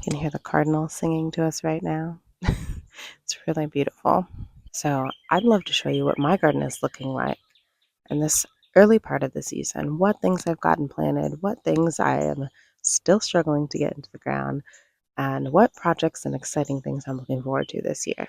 You can hear the cardinals singing to us right now. It's really beautiful. So I'd love to show you what my garden is looking like in this early part of the season, what things I've gotten planted, what things I am still struggling to get into the ground, and what projects and exciting things I'm looking forward to this year.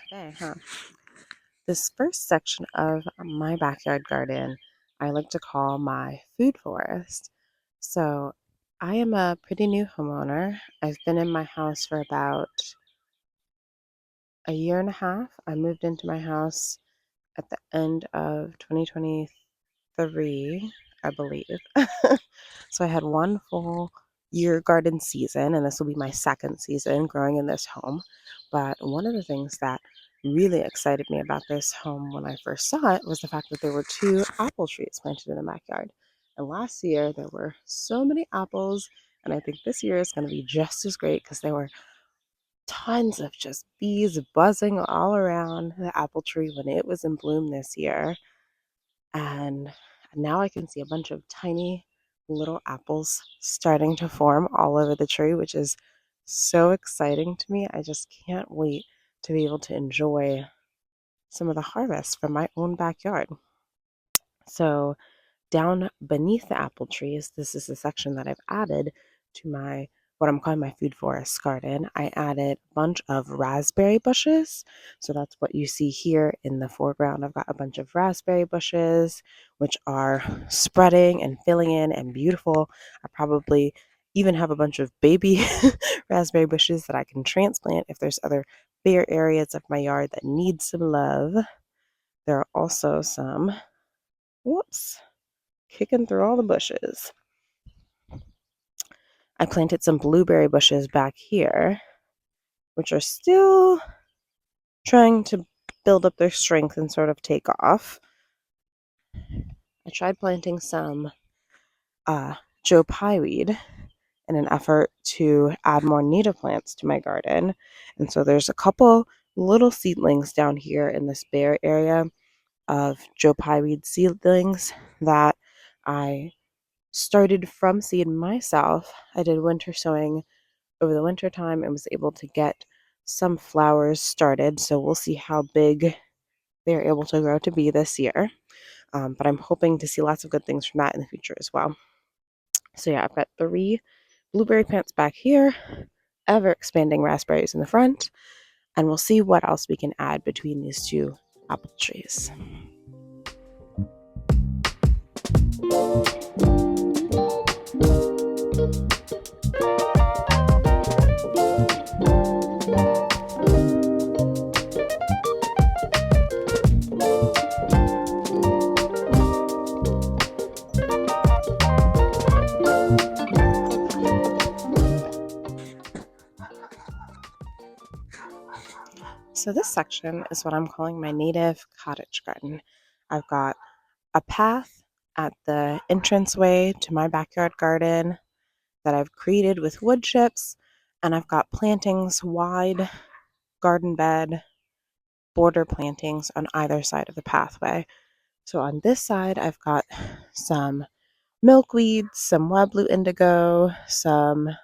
This first section of my backyard garden, I like to call my food forest. So I am a pretty new homeowner. I've been in my house for about a year and a half. I moved into my house at the end of 2023, I believe. So I had one full year garden season, and this will be my second season growing in this home. But one of the things that really excited me about this home when I first saw it was the fact that there were two apple trees planted in the backyard. And last year there were so many apples, and I think this year is going to be just as great because there were tons of just bees buzzing all around the apple tree when it was in bloom this year. And now I can see a bunch of tiny little apples starting to form all over the tree, which is so exciting to me. I just can't wait to be able to enjoy some of the harvest from my own backyard. So down beneath the apple trees, this is the section that I've added to my what I'm calling my food forest garden. I added a bunch of raspberry bushes. So that's what you see here in the foreground. I've got a bunch of raspberry bushes, which are spreading and filling in and beautiful. I probably even have a bunch of baby raspberry bushes that I can transplant if there's other bare areas of my yard that need some love. There are also some, whoops, kicking through all the bushes. I planted some blueberry bushes back here, which are still trying to build up their strength and sort of take off. I tried planting some Joe Pye weed in an effort to add more native plants to my garden. And so there's a couple little seedlings down here in this bare area of Joe Pye weed seedlings that I started from seed myself. I did winter sowing over the winter time and was able to get some flowers started. So we'll see how big they're able to grow to be this year. But I'm hoping to see lots of good things from that in the future as well. So yeah, I've got 3 blueberry plants back here, ever expanding raspberries in the front, and we'll see what else we can add between these 2 apple trees. So this section is what I'm calling my native cottage garden. I've got a path at the entranceway to my backyard garden that I've created with wood chips, and I've got plantings, wide garden bed, border plantings on either side of the pathway. So on this side, I've got some milkweed, some wild blue indigo, some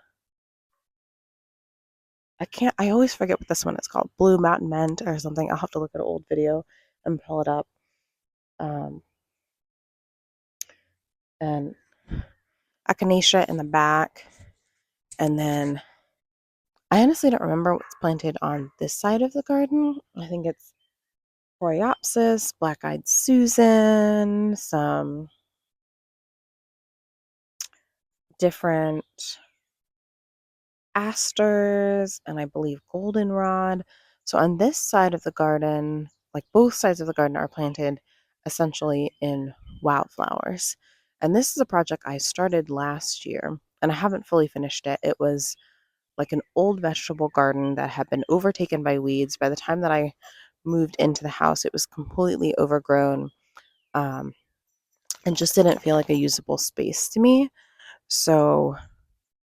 I always forget what this one is called, blue mountain mint or something. I'll have to look at an old video and pull it up. And echinacea in the back. And then I honestly don't remember what's planted on this side of the garden. I think it's coreopsis, black-eyed Susan, some different asters, and I believe goldenrod. So on this side of the garden, like both sides of the garden are planted essentially in wildflowers. And this is a project I started last year, and I haven't fully finished it. It was like an old vegetable garden that had been overtaken by weeds. By the time that I moved into the house, it was completely overgrown, and just didn't feel like a usable space to me. So,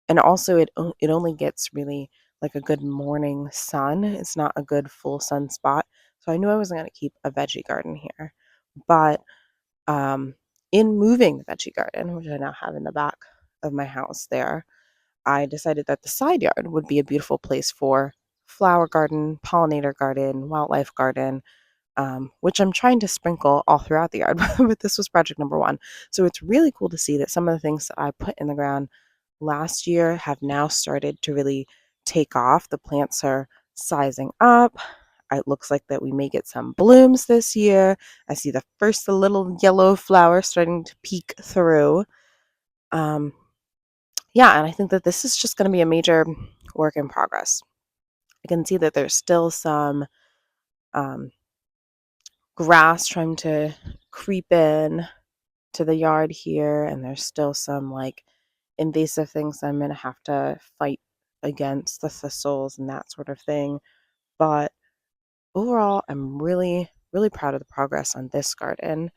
and also it only gets really like a good morning sun. It's not a good full sun spot. So I knew I wasn't going to keep a veggie garden here. But in moving the veggie garden, which I now have in the back of my house there, I decided that the side yard would be a beautiful place for flower garden, pollinator garden, wildlife garden, which I'm trying to sprinkle all throughout the yard. But this was project number one. So it's really cool to see that some of the things that I put in the ground last year have now started to really take off. The plants are sizing up. It looks like that we may get some blooms this year. I see the first little yellow flower starting to peek through. Um, yeah, and I think that this is just going to be a major work in progress. I can see that there's still some um, grass trying to creep in to the yard here, and there's still some like invasive things I'm going to have to fight against, the thistles and that sort of thing. But overall, I'm really, really proud of the progress on this garden.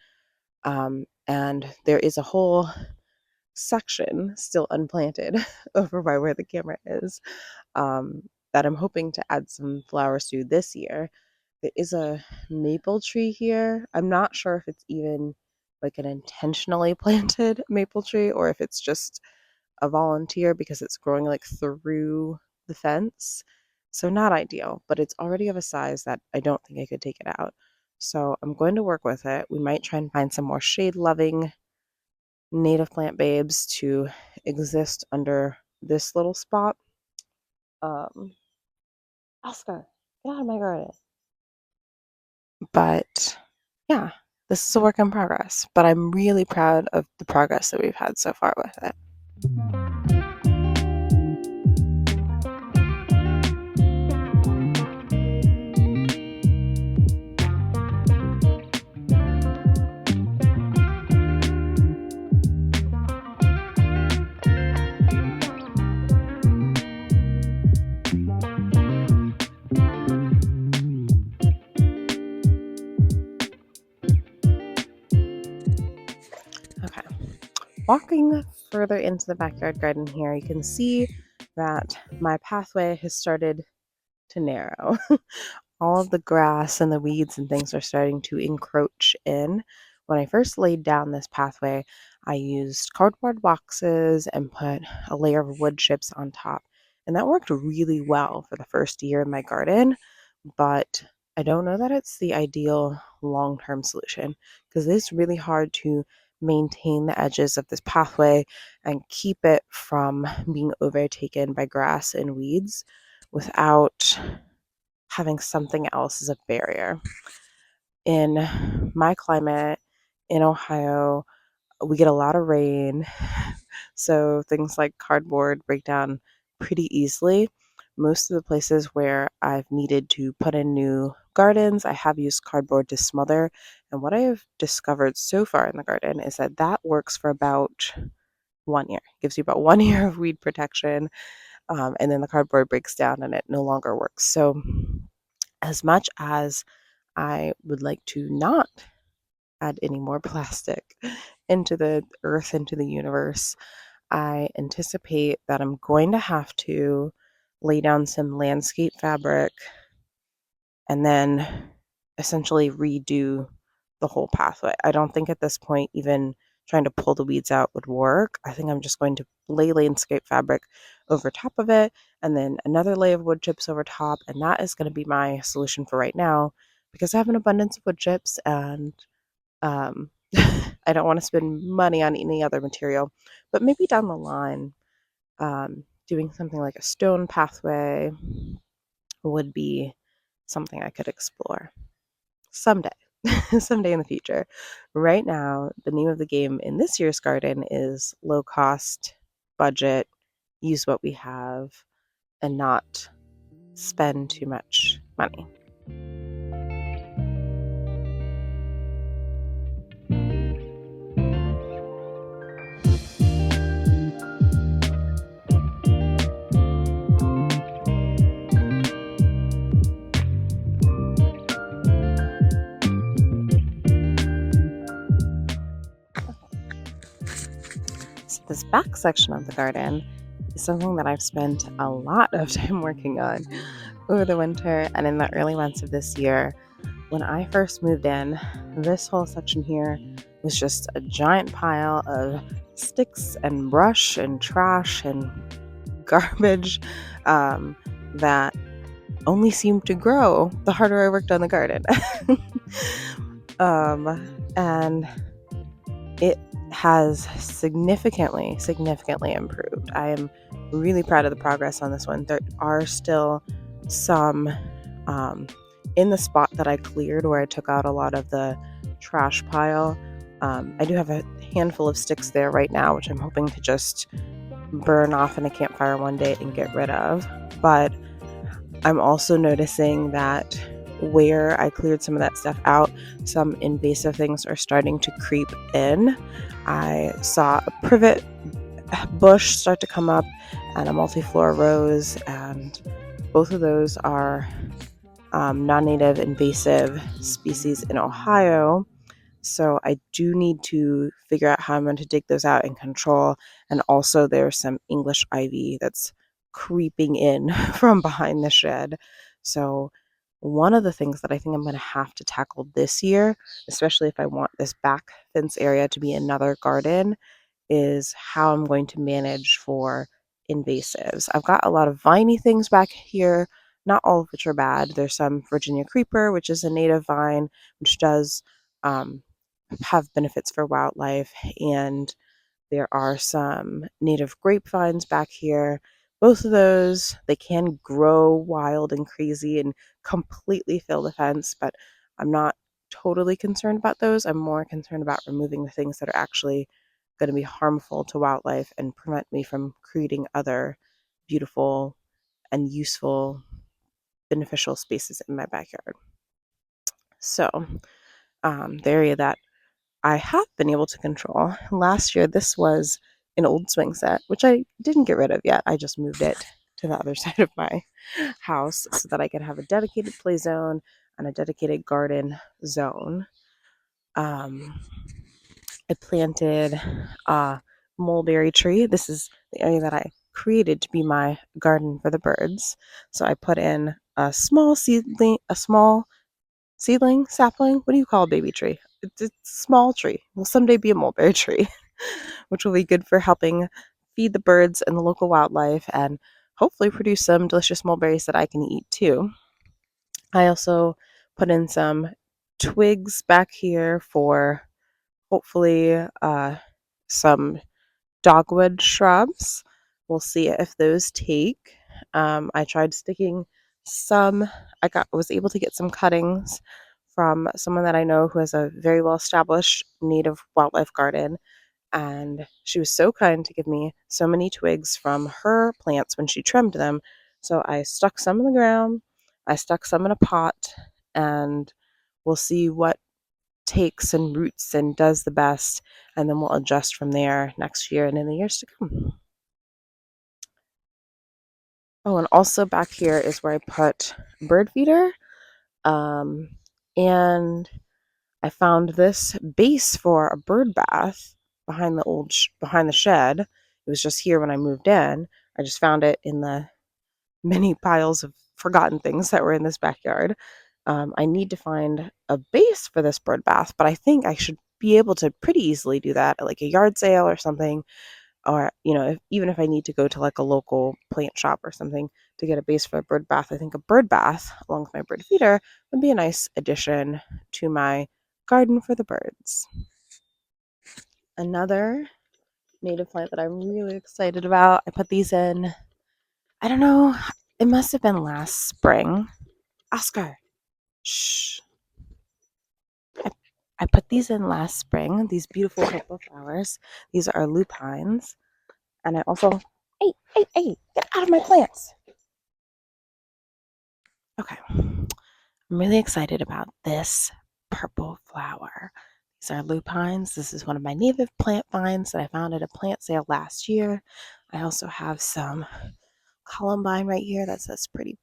And there is a whole section still unplanted over by where the camera is, um, that I'm hoping to add some flowers to this year. There is a maple tree here. I'm not sure if it's even like an intentionally planted maple tree or if it's just a volunteer because it's growing like through the fence. So not ideal, but it's already of a size that I don't think I could take it out. So I'm going to work with it. We might try and find some more shade loving native plant babes to exist under this little spot. Oscar, get out of my garden. But yeah, this is a work in progress, but I'm really proud of the progress that we've had so far with it. Okay, walking further into the backyard garden here, you can see that my pathway has started to narrow. All of the grass and the weeds and things are starting to encroach in. When I first laid down this pathway, I used cardboard boxes and put a layer of wood chips on top. And that worked really well for the first year in my garden, but I don't know that it's the ideal long-term solution because it's really hard to maintain the edges of this pathway and keep it from being overtaken by grass and weeds without having something else as a barrier. In my climate in Ohio, we get a lot of rain, so things like cardboard break down pretty easily. Most of the places where I've needed to put in new gardens, I have used cardboard to smother. And what I have discovered so far in the garden is that that works for about 1 year. It gives you about 1 year of weed protection, and then the cardboard breaks down and it no longer works. So as much as I would like to not add any more plastic into the earth, into the universe, I anticipate that I'm going to have to lay down some landscape fabric and then essentially redo the whole pathway. I don't think at this point even trying to pull the weeds out would work. I think I'm just going to lay landscape fabric over top of it and then another layer of wood chips over top, and that is going to be my solution for right now because I have an abundance of wood chips and um, I don't want to spend money on any other material. But maybe down the line, doing something like a stone pathway would be something I could explore someday, someday in the future. Right now, the name of the game in this year's garden is low cost, budget, use what we have, and not spend too much money. So this back section of the garden is something that I've spent a lot of time working on over the winter and in the early months of this year. When I first moved in, this whole section here was just a giant pile of sticks and brush and trash and garbage that only seemed to grow the harder I worked on the garden. And it has significantly improved. I am really proud of the progress on this one. There are still some in the spot that I cleared where I took out a lot of the trash pile. I do have a handful of sticks there right now, which I'm hoping to just burn off in a campfire one day and get rid of. But I'm also noticing that where I cleared some of that stuff out, some invasive things are starting to creep in. I saw a privet bush start to come up and a multiflora rose, and both of those are non-native invasive species in Ohio. So I do need to figure out how I'm going to dig those out and control. And also there's some English ivy that's creeping in from behind the shed. So one of the things that I think I'm going to have to tackle this year, especially if I want this back fence area to be another garden, is how I'm going to manage for invasives. I've got a lot of viney things back here, not all of which are bad. There's some Virginia creeper, which is a native vine, which does have benefits for wildlife, and there are some native grapevines back here. Both of those, they can grow wild and crazy and completely fill the fence, but I'm not totally concerned about those. I'm more concerned about removing the things that are actually going to be harmful to wildlife and prevent me from creating other beautiful and useful, beneficial spaces in my backyard. So, the area that I have been able to control. Last year, this was an old swing set, which I didn't get rid of yet. I just moved it to the other side of my house so that I could have a dedicated play zone and a dedicated garden zone. I planted a mulberry tree. This is the area that I created to be my garden for the birds. So I put in a small seedling, sapling. What do you call a baby tree? It's a small tree. Will someday be a mulberry tree, which will be good for helping feed the birds and the local wildlife and hopefully produce some delicious mulberries that I can eat too. I also put in some twigs back here for hopefully some dogwood shrubs. We'll see if those take. I tried sticking some. Was able to get some cuttings from someone that I know who has a very well established native wildlife garden, and she was so kind to give me so many twigs from her plants when she trimmed them. So I stuck some in the ground. I stuck some in a pot, and we'll see what takes and roots and does the best, and then we'll adjust from there next year and in the years to come. Oh, and also back here is where I put bird feeder, and I found this base for a bird bath behind behind the shed. It was just here when I moved in. I just found it in the many piles of forgotten things that were in this backyard. I need to find a base for this bird bath, but I think I should be able to pretty easily do that at like a yard sale or something, or even if I need to go to like a local plant shop or something to get a base for a bird bath. I think a bird bath along with my bird feeder would be a nice addition to my garden for the birds. Another native plant that I'm really excited about, I put these in, I don't know, it must have been last spring. Oscar, shh. I put these in last spring, these beautiful purple flowers. These are lupines. And I also, hey, get out of my plants. Okay, I'm really excited about this purple flower. These are lupines. This is one of my native plant vines that I found at a plant sale last year. I also have some columbine right here. That's this pretty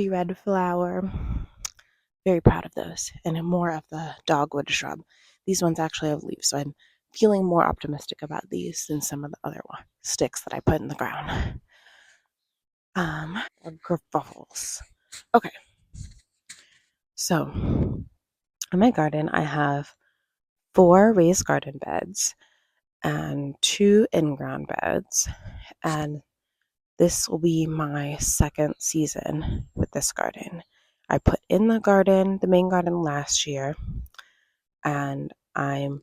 red flower. Very proud of those. And more of the dogwood shrub. These ones actually have leaves, so I'm feeling more optimistic about these than some of the other sticks that I put in the ground. Or graffles. Okay, so in my garden, I have 4 raised garden beds and 2 in-ground beds. And this will be my second season with this garden. I put in the main garden last year, and I'm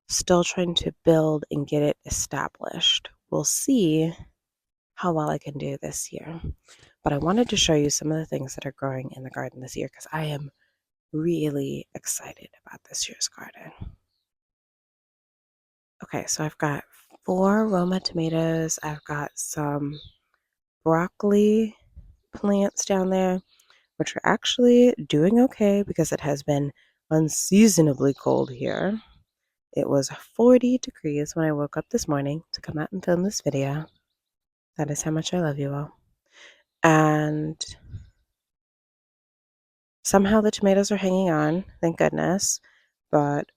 still trying to build and get it established. We'll see how well I can do this year. But I wanted to show you some of the things that are growing in the garden this year because I am really excited about this year's garden. Okay, so I've got 4 Roma tomatoes. I've got some broccoli plants down there, which are actually doing okay because it has been unseasonably cold here. It was 40 degrees when I woke up this morning to come out and film this video. That is how much I love you all. And somehow the tomatoes are hanging on, thank goodness. But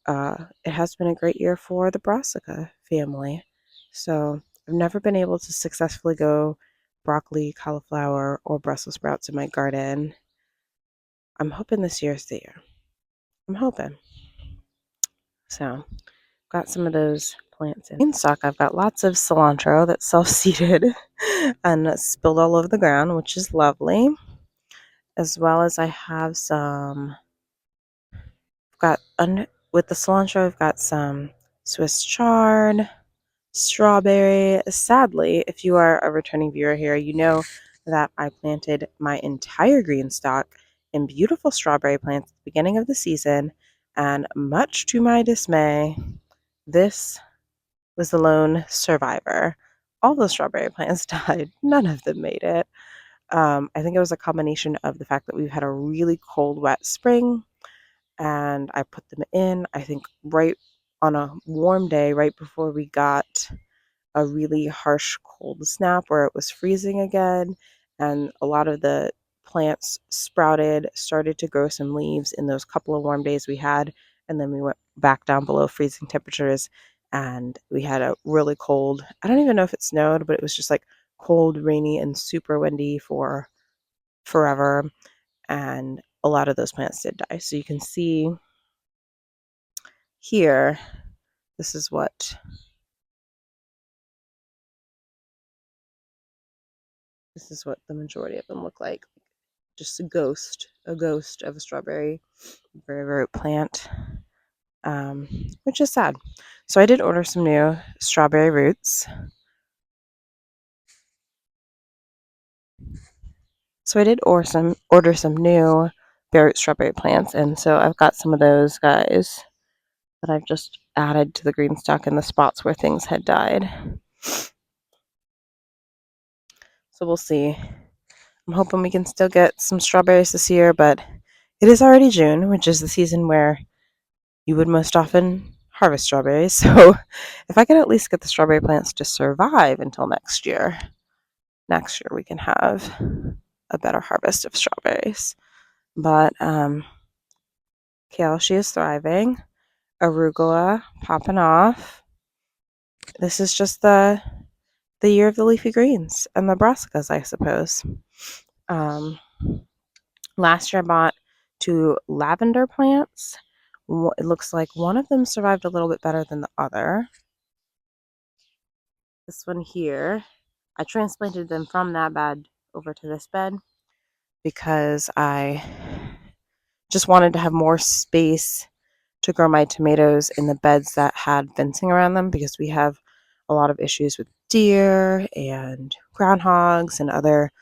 it has been a great year for the brassica family. So I've never been able to successfully grow broccoli, cauliflower, or Brussels sprouts in my garden. I'm hoping this year's the year. I'm hoping. So got some of those plants in stock. I've got lots of cilantro that's self-seeded and spilled all over the ground, which is lovely. As well as I have some, with the cilantro, I've got some Swiss chard, strawberry. Sadly, if you are a returning viewer here, you know that I planted my entire green stalk in beautiful strawberry plants at the beginning of the season, and much to my dismay, this was the lone survivor. All the strawberry plants died. None of them made it. I think it was a combination of the fact that we've had a really cold, wet spring, and I put them in, I think, right on a warm day, right before we got a really harsh cold snap where it was freezing again, and a lot of the plants sprouted, started to grow some leaves in those couple of warm days we had, and then we went back down below freezing temperatures, and we had a really cold, I don't even know if it snowed, but it was just like cold, rainy, and super windy for forever, and a lot of those plants did die. So you can see here, this is what the majority of them look like. Just a ghost of a strawberry very root plant, which is sad. So I did order some new strawberry roots. So I did order some new bare root strawberry plants, and so I've got some of those guys that I've just added to the green stock in the spots where things had died. So we'll see. I'm hoping we can still get some strawberries this year, but it is already June, which is the season where you would most often harvest strawberries. So if I could at least get the strawberry plants to survive until next year we can have a better harvest of strawberries. But kale, she is thriving. Arugula popping off. This is just the year of the leafy greens and the brassicas, I suppose. Last year I bought 2 lavender plants. It looks like one of them survived a little bit better than the other. This one here, I transplanted them from that bed over to this bed because I just wanted to have more space to grow my tomatoes in the beds that had fencing around them, because we have a lot of issues with deer and groundhogs and other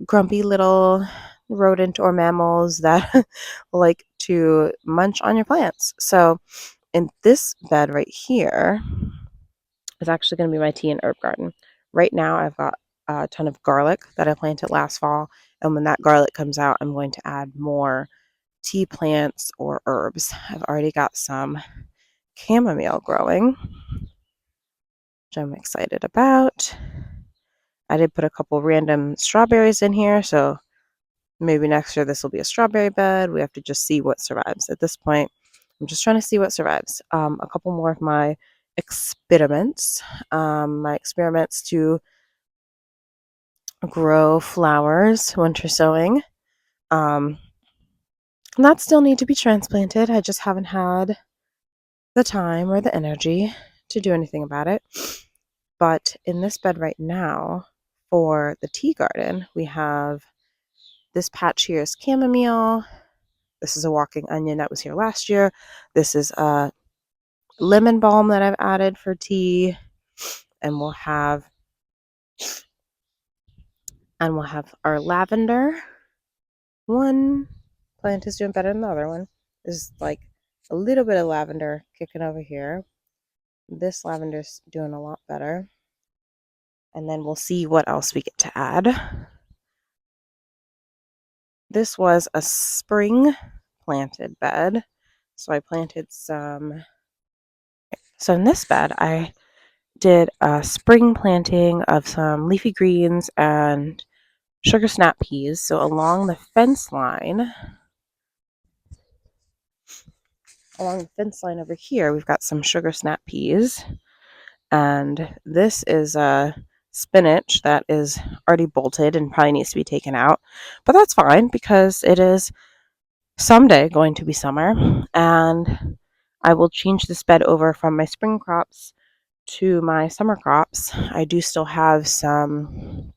grumpy little rodent or mammals that like to munch on your plants. So in this bed right here is actually going to be my tea and herb garden. Right now I've got a ton of garlic that I planted last fall, and when that garlic comes out, I'm going to add more tea plants or herbs. I've already got some chamomile growing, which I'm excited about. I did put a couple random strawberries in here, so maybe next year this will be a strawberry bed. We have to just see what survives. At this point, I'm just trying to see what survives. A couple more of my experiments to grow flowers, winter sowing. That still need to be transplanted. I just haven't had the time or the energy to do anything about it. But in this bed right now, for the tea garden, we have this patch here is chamomile. This is a walking onion that was here last year. This is a lemon balm that I've added for tea. And we'll have our lavender. One plant is doing better than the other one. There's like a little bit of lavender kicking over here. This lavender's doing a lot better. And then we'll see what else we get to add. This was a spring planted bed. So I planted some. So in this bed, I did a spring planting of some leafy greens and sugar snap peas. So along the fence line over here, we've got some sugar snap peas. And this is a spinach that is already bolted and probably needs to be taken out. But that's fine because it is someday going to be summer. And I will change this bed over from my spring crops to my summer crops. I do still have some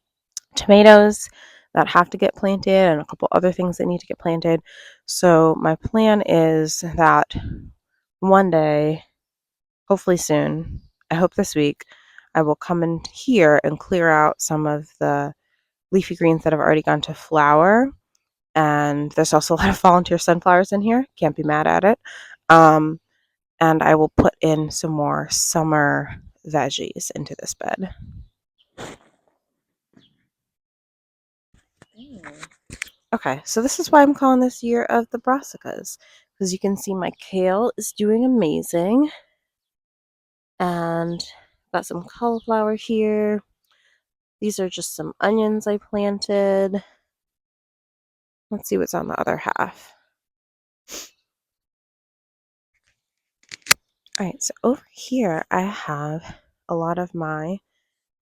tomatoes that have to get planted and a couple other things that need to get planted. So my plan is that one day, hopefully soon, I hope this week, I will come in here and clear out some of the leafy greens that have already gone to flower. And there's also a lot of volunteer sunflowers in here. Can't be mad at it. And I will put in some more summer veggies into this bed. Okay, so this is why I'm calling this year of the brassicas, because you can see my kale is doing amazing. And got some cauliflower here. These are just some onions I planted. Let's see what's on the other half. All right, so over here I have a lot of my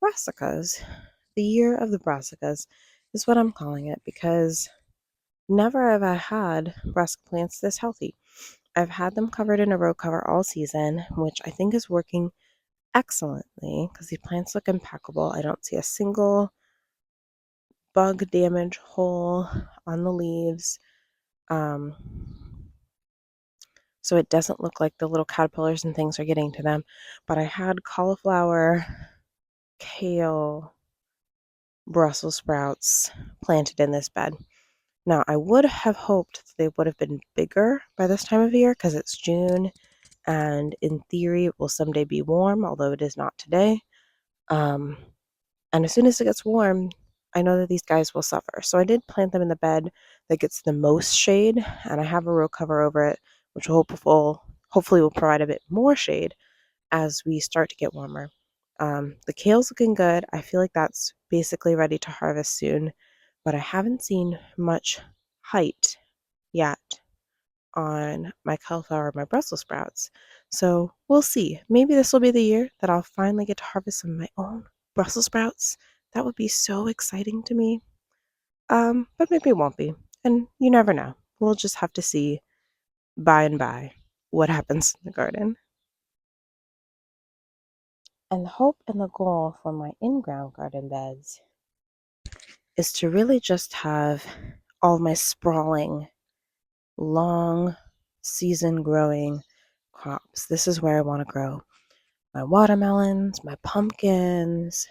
brassicas. The year of the brassicas is what I'm calling it because never have I had brassica plants this healthy. I've had them covered in a row cover all season, which I think is working excellently because these plants look impeccable. I don't see a single bug damage hole on the leaves. So it doesn't look like the little caterpillars and things are getting to them. But I had cauliflower, kale, Brussels sprouts planted in this bed. Now, I would have hoped that they would have been bigger by this time of year because it's June, and in theory, it will someday be warm, although it is not today. And as soon as it gets warm, I know that these guys will suffer. So I did plant them in the bed that gets the most shade, and I have a row cover over it, which hopefully will provide a bit more shade as we start to get warmer. The kale's looking good. I feel like that's basically ready to harvest soon, but I haven't seen much height yet on my cauliflower or my Brussels sprouts. So we'll see. Maybe this will be the year that I'll finally get to harvest some of my own Brussels sprouts. That would be so exciting to me. But maybe it won't be. And you never know. We'll just have to see by and by what happens in the garden. And the hope and the goal for my in-ground garden beds is to really just have all my sprawling, long season growing crops. This is where I want to grow my watermelons, my pumpkins,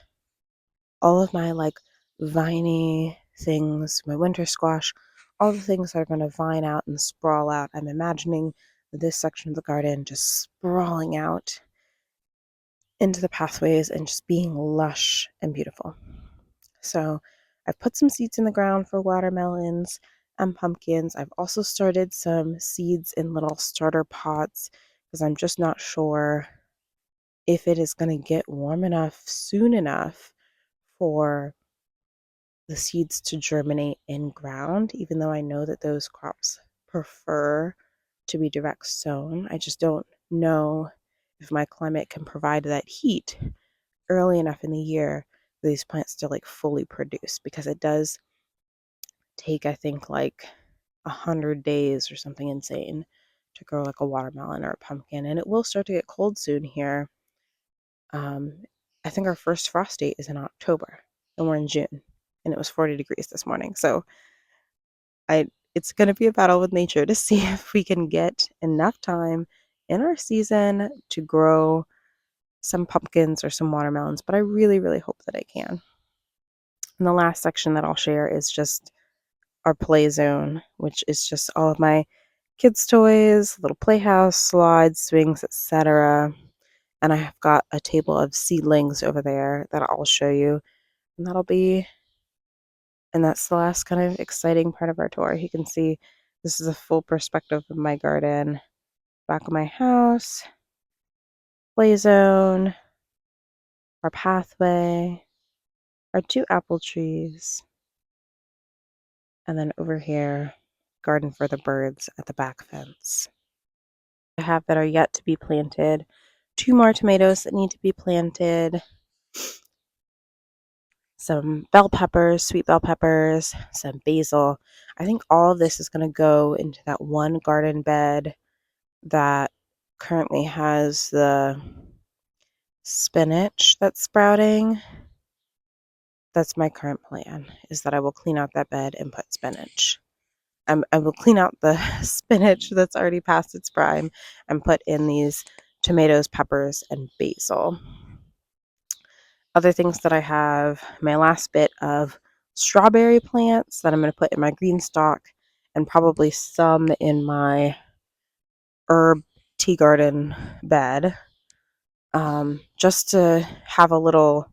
all of my like viney things, my winter squash, all the things that are going to vine out and sprawl out. I'm imagining this section of the garden just sprawling out into the pathways and just being lush and beautiful. So I've put some seeds in the ground for watermelons and pumpkins. I've also started some seeds in little starter pots because I'm just not sure if it is going to get warm enough soon enough for the seeds to germinate in ground, even though I know that those crops prefer to be direct sown. I just don't know if my climate can provide that heat early enough in the year for these plants to like fully produce, because it does take, I think, like 100 days or something insane to grow like a watermelon or a pumpkin, and it will start to get cold soon here. I think our first frost date is in October, and we're in June, and it was 40 degrees this morning. So I it's going to be a battle with nature to see if we can get enough time in our season to grow some pumpkins or some watermelons, but I really, really hope that I can. And the last section that I'll share is just our play zone, which is just all of my kids' toys, little playhouse, slides, swings, etc. And I have got a table of seedlings over there that I'll show you. And that's the last kind of exciting part of our tour. You can see this is a full perspective of my garden, back of my house, play zone, our pathway, our 2 apple trees, and then over here, garden for the birds at the back fence. I have that are yet to be planted, 2 more tomatoes that need to be planted, some bell peppers, sweet bell peppers, some basil. I think all of this is going to go into that one garden bed that currently has the spinach that's sprouting. That's my current plan, is that I will clean out that bed and put spinach. I will clean out the spinach that's already past its prime and put in these tomatoes, peppers, and basil. Other things that I have, my last bit of strawberry plants that I'm going to put in my green stock, and probably some in my herb tea garden bed, just to have a little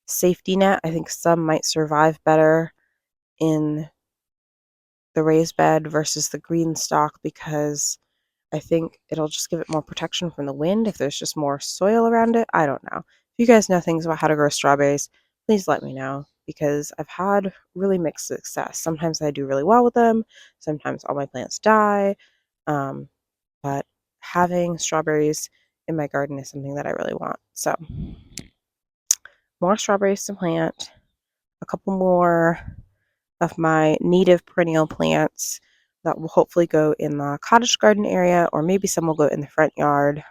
safety net. I think some might survive better in the raised bed versus the green stock, because I think it'll just give it more protection from the wind if there's just more soil around it. I don't know. If you guys know things about how to grow strawberries, please let me know, because I've had really mixed success. Sometimes I do really well with them. Sometimes all my plants die. But having strawberries in my garden is something that I really want. So more strawberries to plant, a couple more of my native perennial plants that will hopefully go in the cottage garden area, or maybe some will go in the front yard.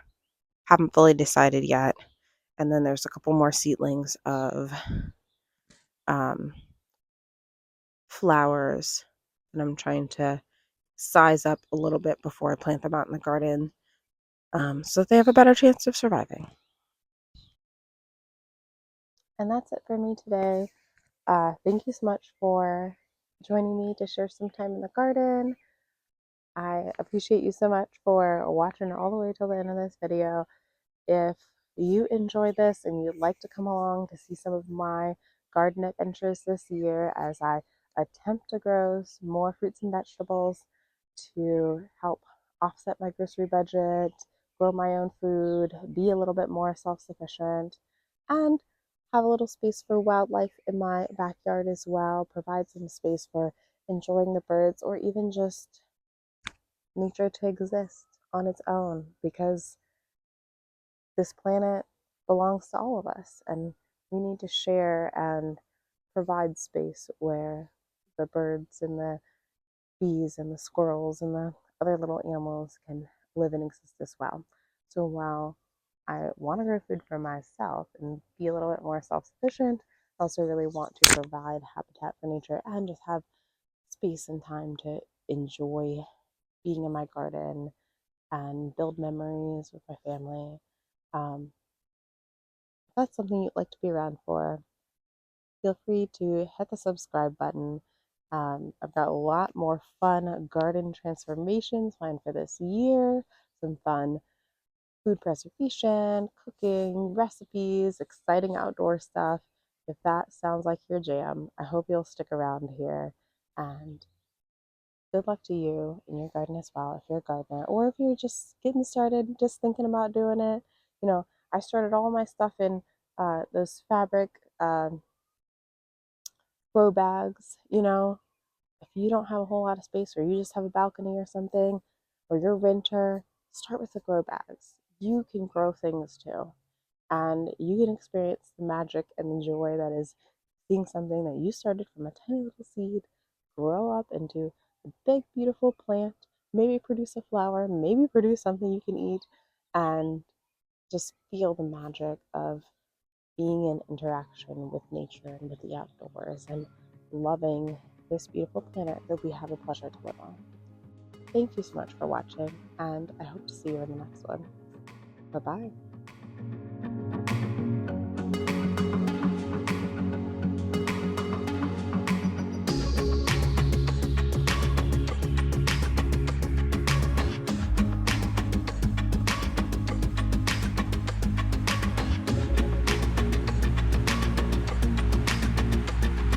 Haven't fully decided yet. And then there's a couple more seedlings of flowers that I'm trying to size up a little bit before I plant them out in the garden, so that they have a better chance of surviving. And that's it for me today. Thank you so much for joining me to share some time in the garden. I appreciate you so much for watching all the way till the end of this video. If you enjoy this and you'd like to come along to see some of my garden adventures this year as I attempt to grow some more fruits and vegetables to help offset my grocery budget, grow my own food, be a little bit more self-sufficient, and have a little space for wildlife in my backyard as well, provide some space for enjoying the birds, or even just nature to exist on its own, because this planet belongs to all of us, and we need to share and provide space where the birds and the bees and the squirrels and the other little animals can live and exist as well. So while I want to grow food for myself and be a little bit more self-sufficient, I also really want to provide habitat for nature and just have space and time to enjoy being in my garden and build memories with my family. If that's something you'd like to be around for, feel free to hit the subscribe button. I've got a lot more fun garden transformations planned for this year, some fun food preservation, cooking, recipes, exciting outdoor stuff. If that sounds like your jam, I hope you'll stick around here, and good luck to you in your garden as well, if you're a gardener, or if you're just getting started, just thinking about doing it. I started all my stuff in those fabric grow bags. If you don't have a whole lot of space, or you just have a balcony or something, or you're a renter, start with the grow bags. You can grow things too, and you can experience the magic and the joy that is seeing something that you started from a tiny little seed grow up into a big, beautiful plant, maybe produce a flower, maybe produce something you can eat, and just feel the magic of being in interaction with nature and with the outdoors and loving this beautiful planet that we have the pleasure to live on. Thank you so much for watching, and I hope to see you in the next one. Bye-bye.